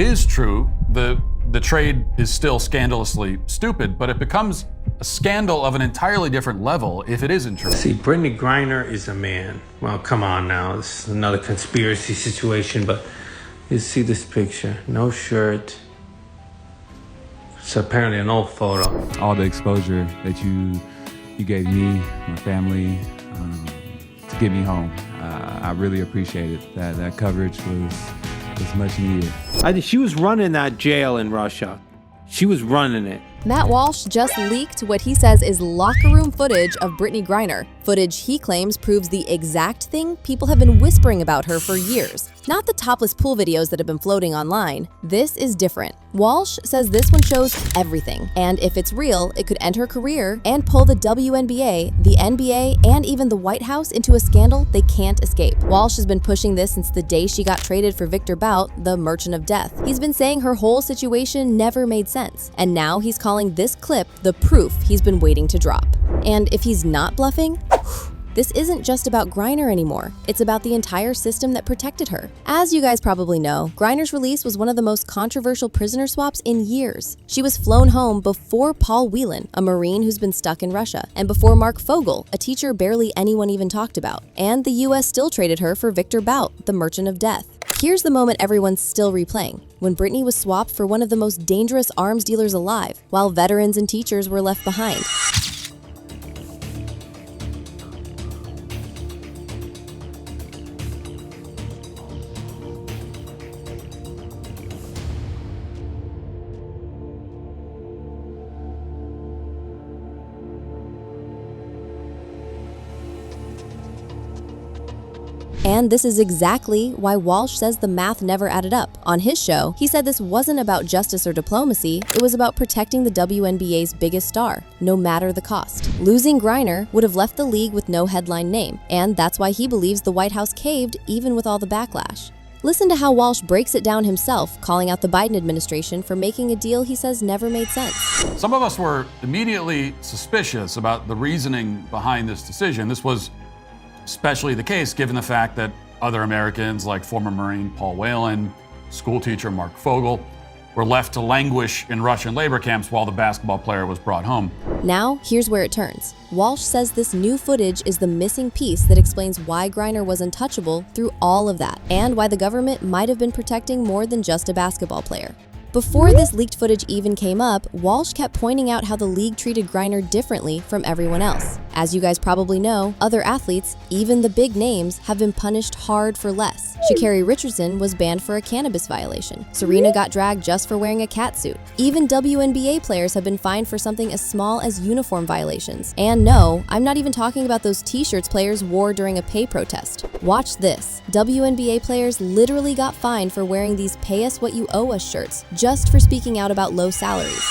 it is true, the trade is still scandalously stupid, but it becomes a scandal of an entirely different level if it isn't true. See, Brittany Griner is a man. Well, come on now. This is another conspiracy situation, but you see this picture. No shirt. It's apparently an old photo. All the exposure that you gave me, my family, to get me home. I really appreciate it. That coverage was much needed. She was running that jail in Russia. She was running it. Matt Walsh just leaked what he says is locker room footage of Brittany Griner. Footage he claims proves the exact thing people have been whispering about her for years. Not the topless pool videos that have been floating online. This is different. Walsh says this one shows everything, and if it's real, it could end her career and pull the WNBA, the NBA, and even the White House into a scandal they can't escape. Walsh has been pushing this since the day she got traded for Victor Bout, the Merchant of Death. He's been saying her whole situation never made sense, and now he's calling this clip the proof he's been waiting to drop. And if he's not bluffing, this isn't just about Griner anymore. It's about the entire system that protected her. As you guys probably know, Griner's release was one of the most controversial prisoner swaps in years. She was flown home before Paul Whelan, a Marine who's been stuck in Russia, and before Mark Fogel, a teacher barely anyone even talked about. And the US still traded her for Victor Bout, the Merchant of Death. Here's the moment everyone's still replaying, when Brittany was swapped for one of the most dangerous arms dealers alive, while veterans and teachers were left behind. And this is exactly why Walsh says the math never added up. On his show, he said this wasn't about justice or diplomacy, it was about protecting the WNBA's biggest star, no matter the cost. Losing Griner would have left the league with no headline name, and that's why he believes the White House caved even with all the backlash. Listen to how Walsh breaks it down himself, calling out the Biden administration for making a deal he says never made sense. Some of us were immediately suspicious about the reasoning behind this decision. This was especially the case given the fact that other Americans like former Marine Paul Whelan, schoolteacher Mark Fogel, were left to languish in Russian labor camps while the basketball player was brought home. Now, here's where it turns. Walsh says this new footage is the missing piece that explains why Griner was untouchable through all of that, and why the government might have been protecting more than just a basketball player. Before this leaked footage even came up, Walsh kept pointing out how the league treated Griner differently from everyone else. As you guys probably know, other athletes, even the big names, have been punished hard for less. Sha'Carri Richardson was banned for a cannabis violation. Serena got dragged just for wearing a catsuit. Even WNBA players have been fined for something as small as uniform violations. And no, I'm not even talking about those t-shirts players wore during a pay protest. Watch this. WNBA players literally got fined for wearing these "Pay Us What You Owe Us" shirts, just for speaking out about low salaries.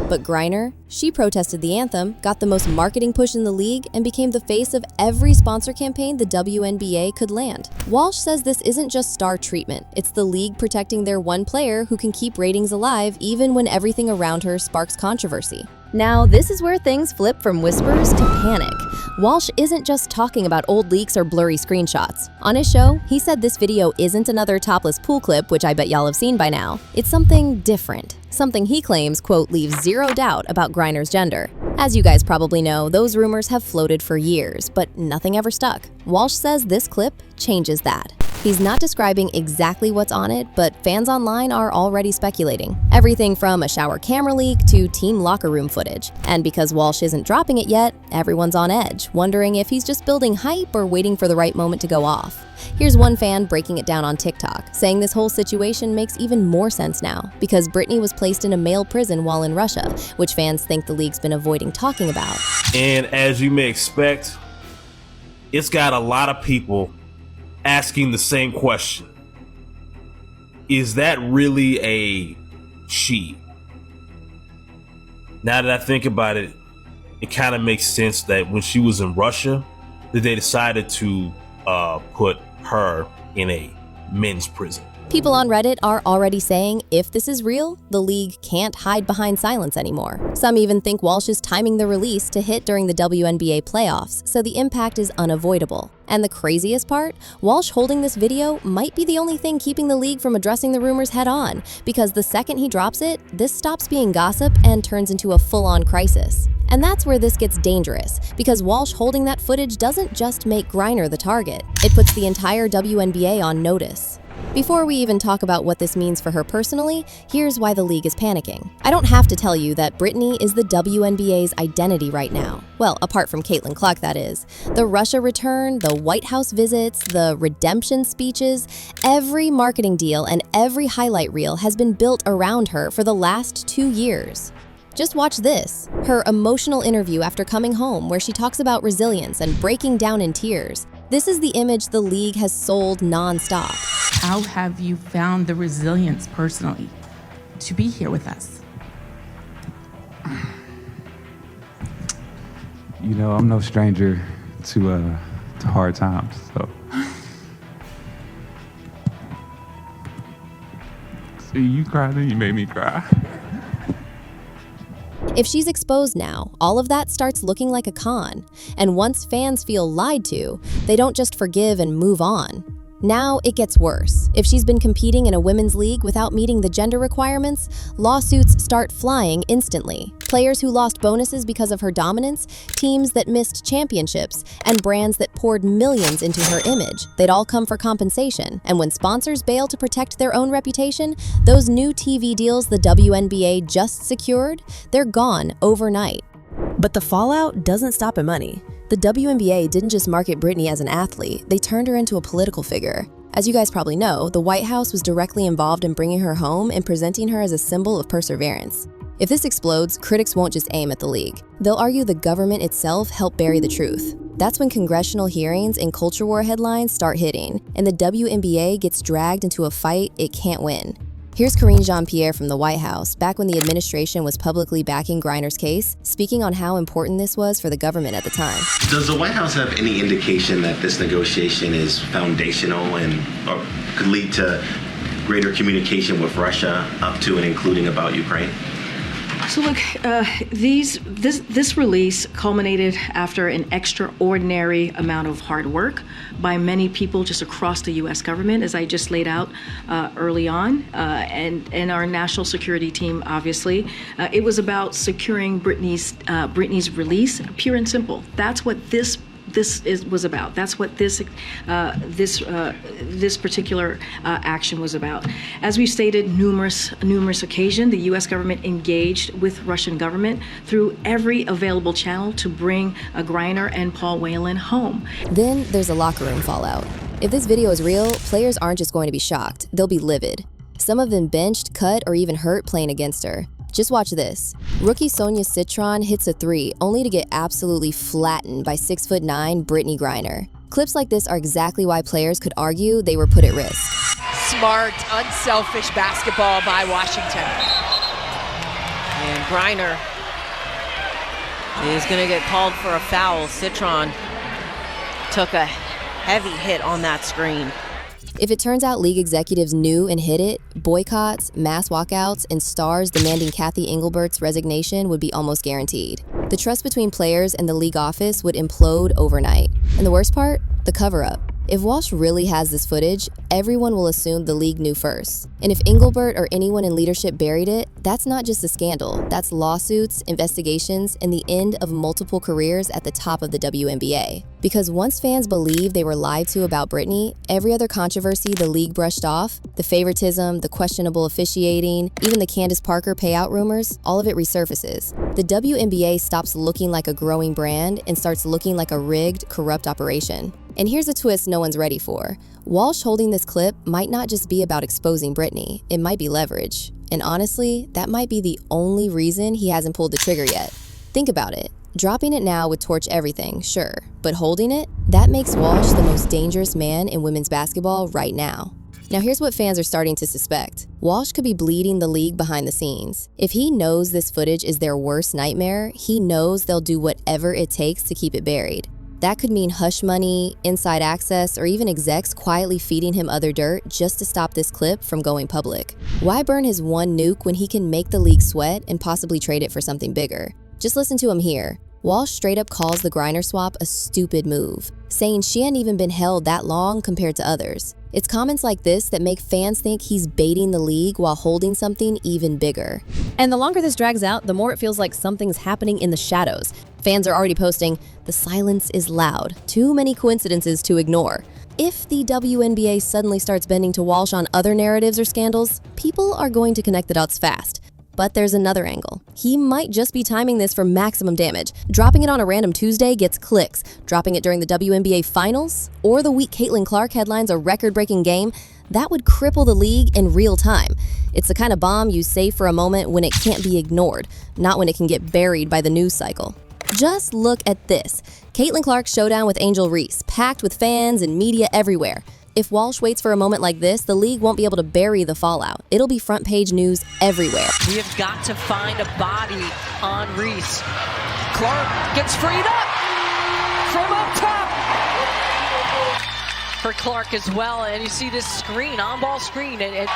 But Griner, she protested the anthem, got the most marketing push in the league, and became the face of every sponsor campaign the WNBA could land. Walsh says this isn't just star treatment, it's the league protecting their one player who can keep ratings alive even when everything around her sparks controversy. Now, this is where things flip from whispers to panic. Walsh isn't just talking about old leaks or blurry screenshots. On his show, he said this video isn't another topless pool clip, which I bet y'all have seen by now. It's something different. Something he claims, quote, leaves zero doubt about Griner's gender. As you guys probably know, those rumors have floated for years, but nothing ever stuck. Walsh says this clip changes that. He's not describing exactly what's on it, but fans online are already speculating. Everything from a shower camera leak to team locker room footage. And because Walsh isn't dropping it yet, everyone's on edge, wondering if he's just building hype or waiting for the right moment to go off. Here's one fan breaking it down on TikTok, saying this whole situation makes even more sense now, because Brittany was placed in a male prison while in Russia, which fans think the league's been avoiding talking about. And as you may expect, it's got a lot of people asking the same question. Is that really a she? Now that I think about it, it kind of makes sense that when she was in Russia, that they decided to put her in a men's prison. People on Reddit are already saying if this is real, the league can't hide behind silence anymore. Some even think Walsh is timing the release to hit during the WNBA playoffs, so the impact is unavoidable. And the craziest part? Walsh holding this video might be the only thing keeping the league from addressing the rumors head-on, because the second he drops it, this stops being gossip and turns into a full-on crisis. And that's where this gets dangerous, because Walsh holding that footage doesn't just make Griner the target, it puts the entire WNBA on notice. Before we even talk about what this means for her personally, here's why the league is panicking. I don't have to tell you that Brittany is the WNBA's identity right now. Well, apart from Caitlin Clark, that is. The Russia return, the White House visits, the redemption speeches, every marketing deal and every highlight reel has been built around her for the last 2 years. Just watch this, her emotional interview after coming home where she talks about resilience and breaking down in tears. This is the image the league has sold non-stop. How have you found the resilience personally to be here with us? You know, I'm no stranger to hard times, so. See, you cried and you made me cry. If she's exposed now, all of that starts looking like a con. And once fans feel lied to, they don't just forgive and move on. Now it gets worse. If she's been competing in a women's league without meeting the gender requirements, lawsuits start flying instantly. Players who lost bonuses because of her dominance, teams that missed championships, and brands that poured millions into her image, they'd all come for compensation. And when sponsors bail to protect their own reputation, those new TV deals the WNBA just secured, they're gone overnight. But the fallout doesn't stop at money. The WNBA didn't just market Brittany as an athlete, they turned her into a political figure. As you guys probably know, the White House was directly involved in bringing her home and presenting her as a symbol of perseverance. If this explodes, critics won't just aim at the league. They'll argue the government itself helped bury the truth. That's when congressional hearings and culture war headlines start hitting, and the WNBA gets dragged into a fight it can't win. Here's Karine Jean-Pierre from the White House, back when the administration was publicly backing Griner's case, speaking on how important this was for the government at the time. Does the White House have any indication that this negotiation is foundational and or could lead to greater communication with Russia up to and including about Ukraine? So look, this release culminated after an extraordinary amount of hard work by many people just across the U.S. government, as I just laid out early on, and our national security team, obviously. It was about securing Brittany's release, pure and simple. That's what this was about. That's what this particular action was about. As we've stated numerous occasions, the U.S. government engaged with Russian government through every available channel to bring Griner and Paul Whelan home. Then there's a locker room fallout. If this video is real, players aren't just going to be shocked, they'll be livid. Some have been benched, cut, or even hurt playing against her. Just watch this. Rookie Sonia Citron hits a 3 only to get absolutely flattened by 6'9" Brittany Griner. Clips like this are exactly why players could argue they were put at risk. Smart, unselfish basketball by Washington. And Griner is going to get called for a foul. Citron took a heavy hit on that screen. If it turns out league executives knew and hid it, boycotts, mass walkouts, and stars demanding Kathy Englebert's resignation would be almost guaranteed. The trust between players and the league office would implode overnight. And the worst part? The cover-up. If Walsh really has this footage, everyone will assume the league knew first. And if Engelbert or anyone in leadership buried it, that's not just a scandal. That's lawsuits, investigations, and the end of multiple careers at the top of the WNBA. Because once fans believe they were lied to about Brittany, every other controversy the league brushed off, the favoritism, the questionable officiating, even the Candace Parker payout rumors, all of it resurfaces. The WNBA stops looking like a growing brand and starts looking like a rigged, corrupt operation. And here's a twist no one's ready for. Walsh holding this clip might not just be about exposing Brittany, it might be leverage. And honestly, that might be the only reason he hasn't pulled the trigger yet. Think about it. Dropping it now would torch everything, sure, but holding it? That makes Walsh the most dangerous man in women's basketball right now. Now here's what fans are starting to suspect. Walsh could be bleeding the league behind the scenes. If he knows this footage is their worst nightmare, he knows they'll do whatever it takes to keep it buried. That could mean hush money, inside access, or even execs quietly feeding him other dirt just to stop this clip from going public. Why burn his one nuke when he can make the league sweat and possibly trade it for something bigger? Just listen to him here. Walsh straight up calls the Griner swap a stupid move, saying she hadn't even been held that long compared to others. It's comments like this that make fans think he's baiting the league while holding something even bigger. And the longer this drags out, the more it feels like something's happening in the shadows. Fans are already posting, "The silence is loud. Too many coincidences to ignore." If the WNBA suddenly starts bending to Walsh on other narratives or scandals, people are going to connect the dots fast. But there's another angle. He might just be timing this for maximum damage. Dropping it on a random Tuesday gets clicks. Dropping it during the WNBA Finals, or the week Caitlin Clark headlines a record-breaking game, that would cripple the league in real time. It's the kind of bomb you save for a moment when it can't be ignored, not when it can get buried by the news cycle. Just look at this. Caitlin Clark's showdown with Angel Reese, packed with fans and media everywhere. If Walsh waits for a moment like this, the league won't be able to bury the fallout. It'll be front page news everywhere. We have got to find a body on Reese. Clark gets freed up from up top for Clark as well. And you see this screen, on-ball screen. And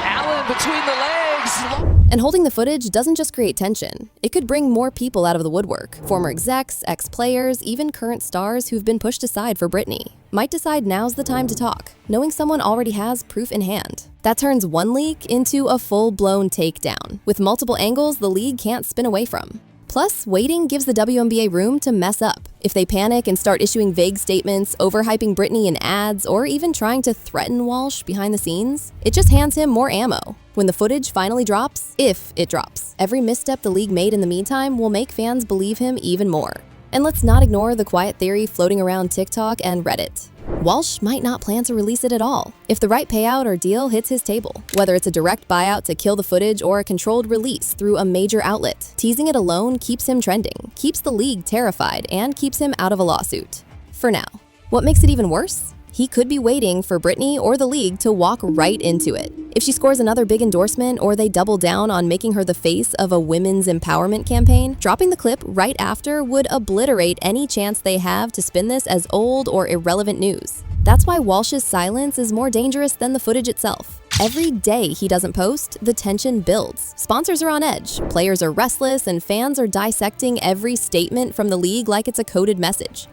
Allen between the legs. And holding the footage doesn't just create tension. It could bring more people out of the woodwork. Former execs, ex-players, even current stars who've been pushed aside for Brittany might decide now's the time to talk, knowing someone already has proof in hand. That turns one leak into a full-blown takedown, with multiple angles the league can't spin away from. Plus, waiting gives the WNBA room to mess up. If they panic and start issuing vague statements, overhyping Brittany in ads, or even trying to threaten Walsh behind the scenes, it just hands him more ammo. When the footage finally drops, if it drops, every misstep the league made in the meantime will make fans believe him even more. And let's not ignore the quiet theory floating around TikTok and Reddit. Walsh might not plan to release it at all if the right payout or deal hits his table, whether it's a direct buyout to kill the footage or a controlled release through a major outlet. Teasing it alone keeps him trending, keeps the league terrified, and keeps him out of a lawsuit. For now. What makes it even worse? He could be waiting for Brittany or the league to walk right into it. If she scores another big endorsement or they double down on making her the face of a women's empowerment campaign, dropping the clip right after would obliterate any chance they have to spin this as old or irrelevant news. That's why Walsh's silence is more dangerous than the footage itself. Every day he doesn't post, the tension builds. Sponsors are on edge, players are restless, and fans are dissecting every statement from the league like it's a coded message.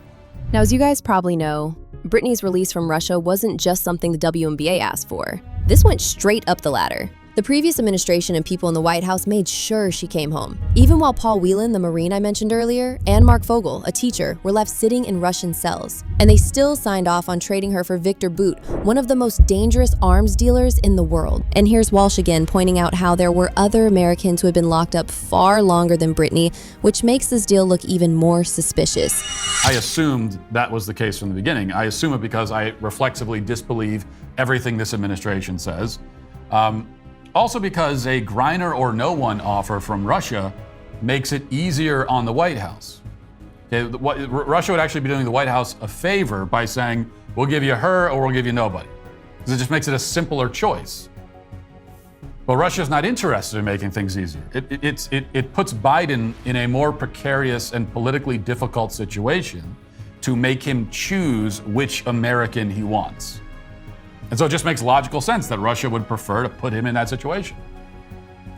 Now, as you guys probably know, Brittany's release from Russia wasn't just something the WNBA asked for. This went straight up the ladder. The previous administration and people in the White House made sure she came home. Even while Paul Whelan, the Marine I mentioned earlier, and Mark Fogel, a teacher, were left sitting in Russian cells. And they still signed off on trading her for Victor Bout, one of the most dangerous arms dealers in the world. And here's Walsh again pointing out how there were other Americans who had been locked up far longer than Brittany, which makes this deal look even more suspicious. I assumed that was the case from the beginning. I assume it because I reflexively disbelieve everything this administration says. Also because a Griner or no one offer from Russia makes it easier on the White House. Okay, Russia would actually be doing the White House a favor by saying, we'll give you her or we'll give you nobody. Because it just makes it a simpler choice. But Russia's not interested in making things easier. It puts Biden in a more precarious and politically difficult situation to make him choose which American he wants. And so it just makes logical sense that Russia would prefer to put him in that situation.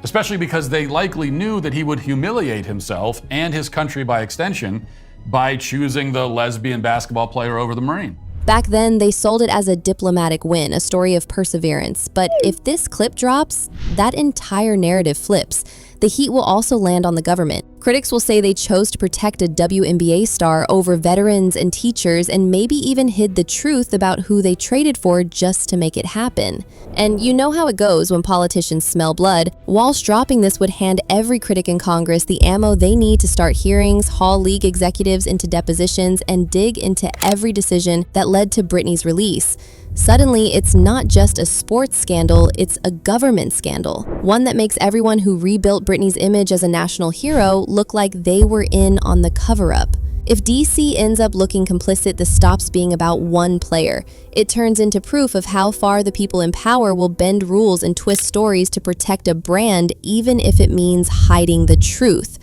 Especially because they likely knew that he would humiliate himself and his country by extension by choosing the lesbian basketball player over the Marine. Back then, they sold it as a diplomatic win, a story of perseverance. But if this clip drops, that entire narrative flips. The heat will also land on the government. Critics will say they chose to protect a WNBA star over veterans and teachers, and maybe even hid the truth about who they traded for just to make it happen. And you know how it goes when politicians smell blood. Walsh dropping this would hand every critic in Congress the ammo they need to start hearings, haul league executives into depositions, and dig into every decision that led to Brittany's release. Suddenly, it's not just a sports scandal, it's a government scandal. One that makes everyone who rebuilt Brittany's image as a national hero look like they were in on the cover-up. If DC ends up looking complicit, this stops being about one player. It turns into proof of how far the people in power will bend rules and twist stories to protect a brand, even if it means hiding the truth.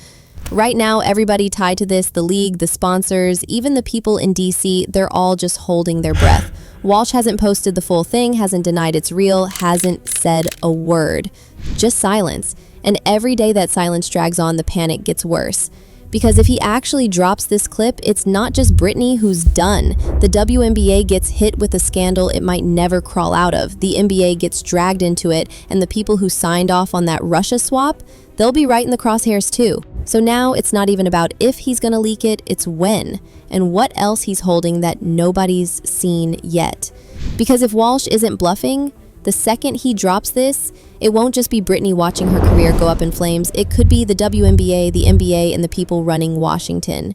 Right now, everybody tied to this, the league, the sponsors, even the people in DC, they're all just holding their breath. Walsh hasn't posted the full thing, hasn't denied it's real, hasn't said a word. Just silence. And every day that silence drags on, the panic gets worse. Because if he actually drops this clip, it's not just Brittany who's done. The WNBA gets hit with a scandal it might never crawl out of. The NBA gets dragged into it, and the people who signed off on that Russia swap, they'll be right in the crosshairs too. So now it's not even about if he's gonna leak it, it's when, and what else he's holding that nobody's seen yet. Because if Walsh isn't bluffing, the second he drops this, it won't just be Brittany watching her career go up in flames. It could be the WNBA, the NBA, and the people running Washington.